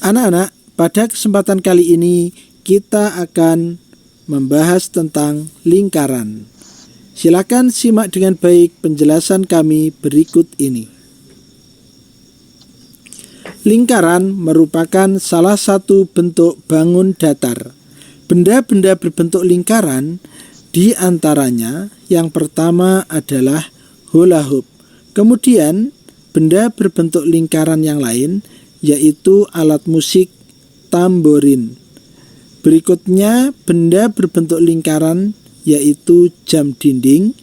Anak-anak, pada kesempatan kali ini kita akan membahas tentang lingkaran. Silakan simak dengan baik penjelasan kami berikut ini. Lingkaran merupakan salah satu bentuk bangun datar. Benda-benda berbentuk lingkaran di antaranya yang pertama adalah hula hoop. Kemudian benda berbentuk lingkaran yang lain yaitu alat musik tamborin. Berikutnya benda berbentuk lingkaran yaitu jam dinding,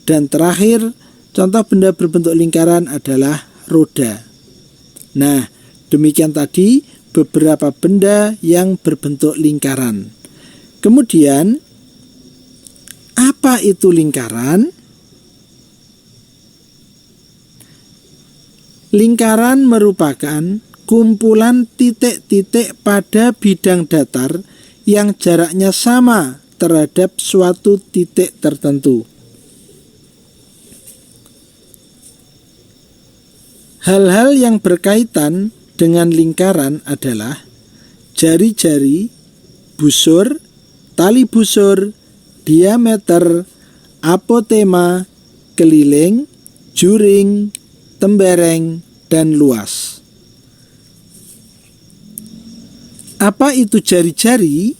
dan terakhir contoh benda berbentuk lingkaran adalah roda. Nah, demikian tadi beberapa benda yang berbentuk lingkaran. Kemudian apa itu lingkaran? Lingkaran merupakan kumpulan titik-titik pada bidang datar yang jaraknya sama terhadap suatu titik tertentu. Hal-hal yang berkaitan dengan lingkaran adalah jari-jari, busur, tali busur, diameter, apotema, keliling, juring, tembereng, dan luas. Apa itu jari-jari?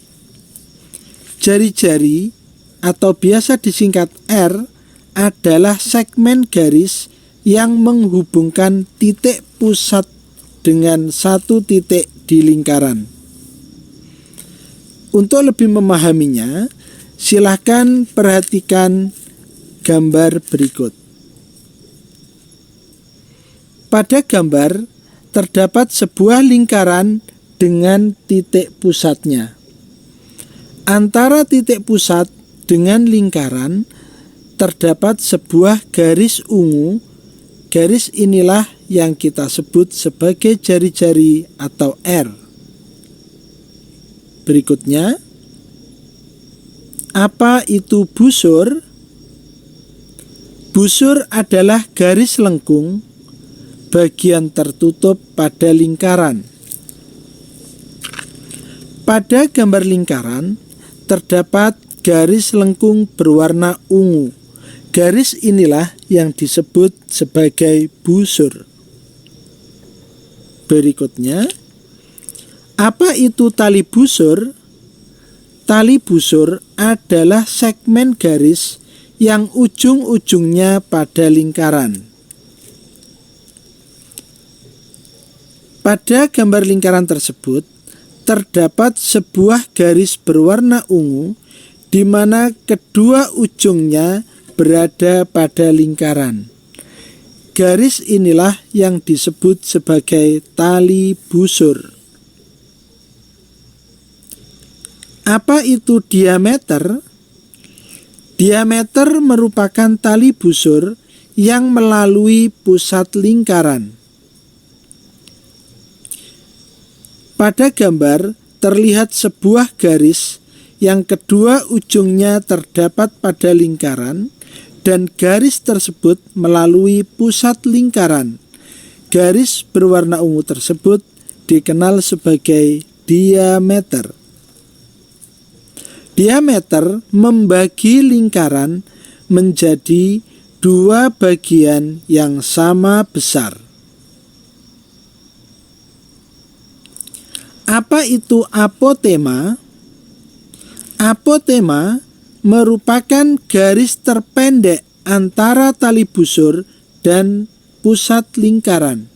Jari-jari atau biasa disingkat R adalah segmen garis yang menghubungkan titik pusat dengan satu titik di lingkaran. Untuk lebih memahaminya, silakan perhatikan gambar berikut. Pada gambar terdapat sebuah lingkaran dengan titik pusatnya. Antara titik pusat dengan lingkaran terdapat sebuah garis ungu. Garis inilah yang kita sebut sebagai jari-jari atau R. Berikutnya, apa itu busur? Busur adalah garis lengkung bagian tertutup pada lingkaran. Pada gambar lingkaran terdapat garis lengkung berwarna ungu. Garis inilah yang disebut sebagai busur. Berikutnya, apa itu tali busur? Tali busur adalah segmen garis yang ujung-ujungnya pada lingkaran. Pada gambar lingkaran tersebut terdapat sebuah garis berwarna ungu di mana kedua ujungnya berada pada lingkaran. Garis inilah yang disebut sebagai tali busur. Apa itu diameter? Diameter merupakan tali busur yang melalui pusat lingkaran. Pada gambar terlihat sebuah garis yang kedua ujungnya terdapat pada lingkaran dan garis tersebut melalui pusat lingkaran. Garis berwarna ungu tersebut dikenal sebagai diameter. Diameter membagi lingkaran menjadi dua bagian yang sama besar. Apa itu apotema? Apotema merupakan garis terpendek antara tali busur dan pusat lingkaran.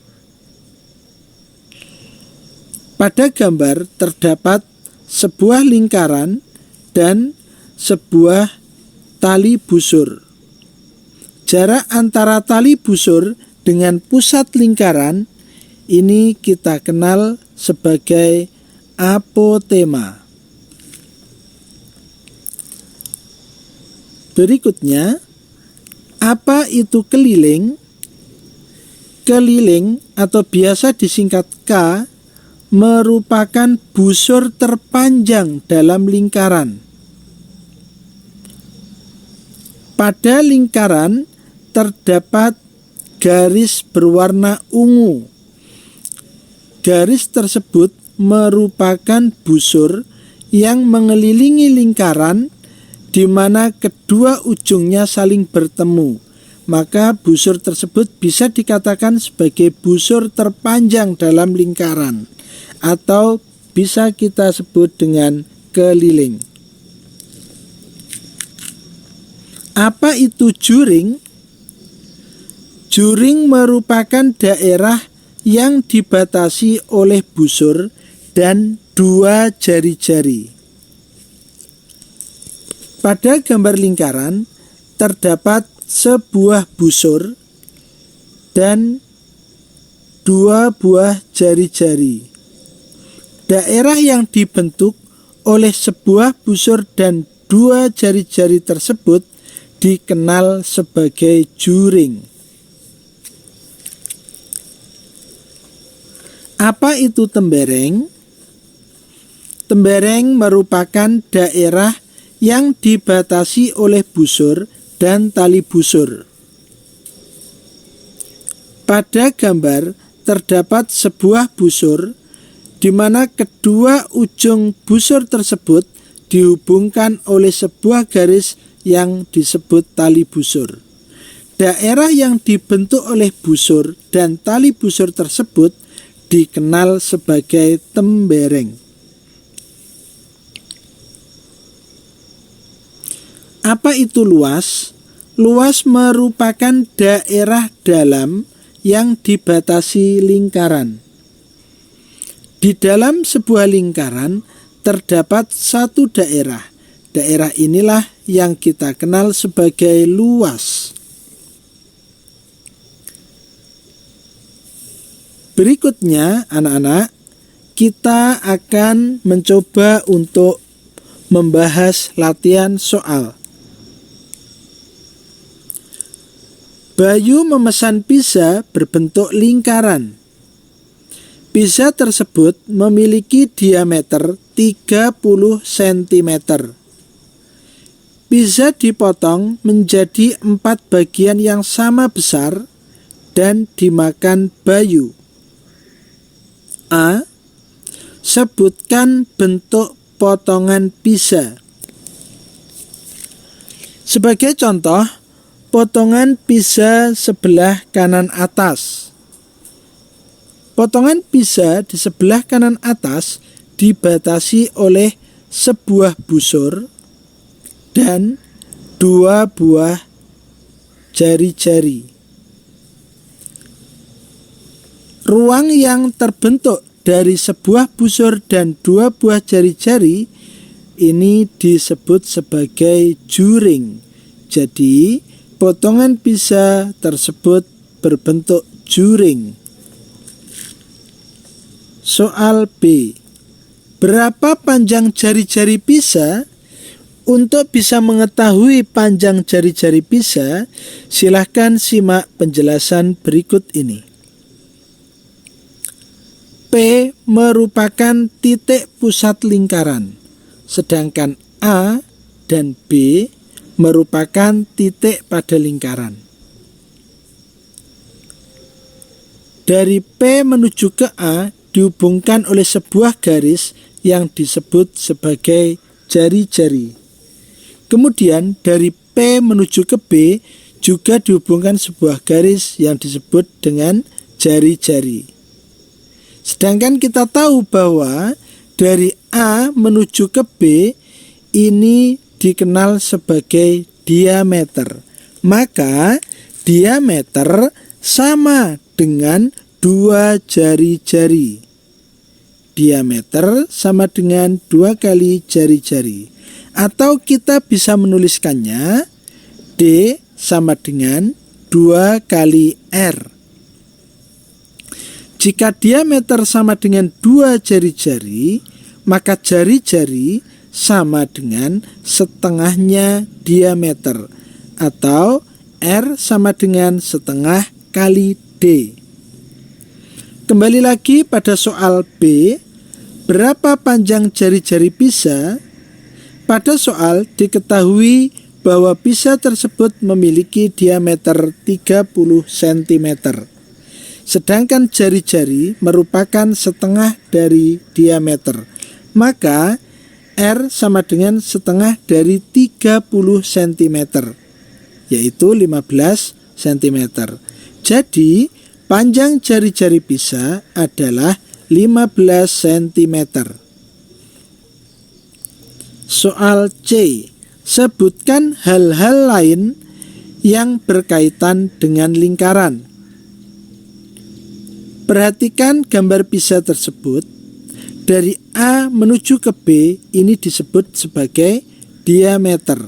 Pada gambar terdapat sebuah lingkaran dan sebuah tali busur. Jarak antara tali busur dengan pusat lingkaran ini kita kenal sebagai apotema. Berikutnya, apa itu keliling? Keliling atau biasa disingkat K merupakan busur terpanjang dalam lingkaran. Pada lingkaran terdapat garis berwarna ungu. Garis tersebut merupakan busur yang mengelilingi lingkaran di mana kedua ujungnya saling bertemu. Maka busur tersebut bisa dikatakan sebagai busur terpanjang dalam lingkaran, atau bisa kita sebut dengan keliling. Apa itu juring? Juring merupakan daerah yang dibatasi oleh busur dan dua jari-jari. Pada gambar lingkaran terdapat sebuah busur dan dua buah jari-jari. Daerah yang dibentuk oleh sebuah busur dan dua jari-jari tersebut dikenal sebagai juring. Apa itu tembereng? Tembereng merupakan daerah yang dibatasi oleh busur dan tali busur. Pada gambar terdapat sebuah busur di mana kedua ujung busur tersebut dihubungkan oleh sebuah garis yang disebut tali busur. Daerah yang dibentuk oleh busur dan tali busur tersebut dikenal sebagai tembereng. Apa itu luas? Luas merupakan daerah dalam yang dibatasi lingkaran. Di dalam sebuah lingkaran terdapat satu daerah. Daerah inilah yang kita kenal sebagai luas. Berikutnya, anak-anak, kita akan mencoba untuk membahas latihan soal. Bayu memesan pizza berbentuk lingkaran. Pizza tersebut memiliki diameter 30 cm. Pizza dipotong menjadi 4 bagian yang sama besar dan dimakan Bayu. A. Sebutkan bentuk potongan pizza. Sebagai contoh, potongan pizza sebelah kanan atas. Potongan pizza di sebelah kanan atas dibatasi oleh sebuah busur dan 2 buah jari-jari. Ruang yang terbentuk dari sebuah busur dan 2 buah jari-jari ini disebut sebagai juring. Jadi, potongan pizza tersebut berbentuk juring. Soal B. Berapa panjang jari-jari pizza? Untuk bisa mengetahui panjang jari-jari pizza, silahkan simak penjelasan berikut ini. P merupakan titik pusat lingkaran, sedangkan A dan B merupakan titik pada lingkaran. Dari P menuju ke A dihubungkan oleh sebuah garis yang disebut sebagai jari-jari. Kemudian dari P menuju ke B juga dihubungkan sebuah garis yang disebut dengan jari-jari. Sedangkan kita tahu bahwa dari A menuju ke B ini dikenal sebagai diameter. Maka diameter sama dengan 2 jari-jari. Diameter sama dengan 2 kali jari-jari. Atau kita bisa menuliskannya D sama dengan 2 kali R. Jika diameter sama dengan 2 jari-jari, maka jari-jari sama dengan setengahnya diameter, atau R sama dengan setengah kali D. Kembali lagi pada soal B, berapa panjang jari-jari pizza? Pada soal diketahui bahwa pizza tersebut memiliki diameter 30 cm. sedangkan jari-jari merupakan setengah dari diameter. Maka R sama dengan setengah dari 30 cm, yaitu 15 cm. Jadi panjang jari-jari pisah adalah 15 cm. Soal C. Sebutkan hal-hal lain yang berkaitan dengan lingkaran. Perhatikan gambar pisah tersebut. Dari A menuju ke B ini disebut sebagai diameter.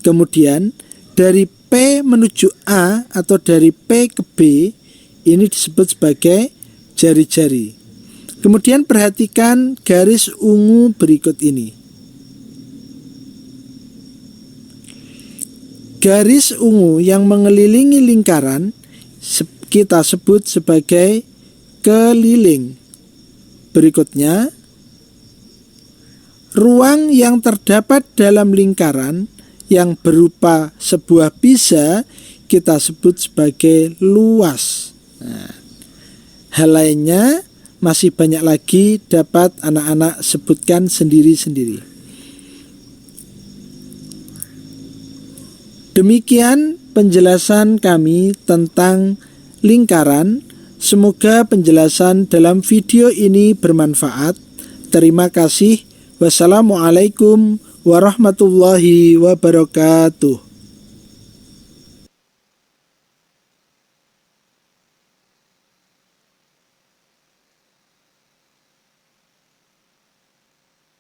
Kemudian dari P menuju A atau dari P ke B ini disebut sebagai jari-jari. Kemudian perhatikan garis ungu berikut ini. Garis ungu yang mengelilingi lingkaran kita sebut sebagai keliling. Berikutnya, ruang yang terdapat dalam lingkaran yang berupa sebuah pisah kita sebut sebagai luas. Nah, hal lainnya masih banyak lagi dapat anak-anak sebutkan sendiri-sendiri. Demikian penjelasan kami tentang lingkaran. Semoga penjelasan dalam video ini bermanfaat. Terima kasih. Wassalamualaikum warahmatullahi wabarakatuh.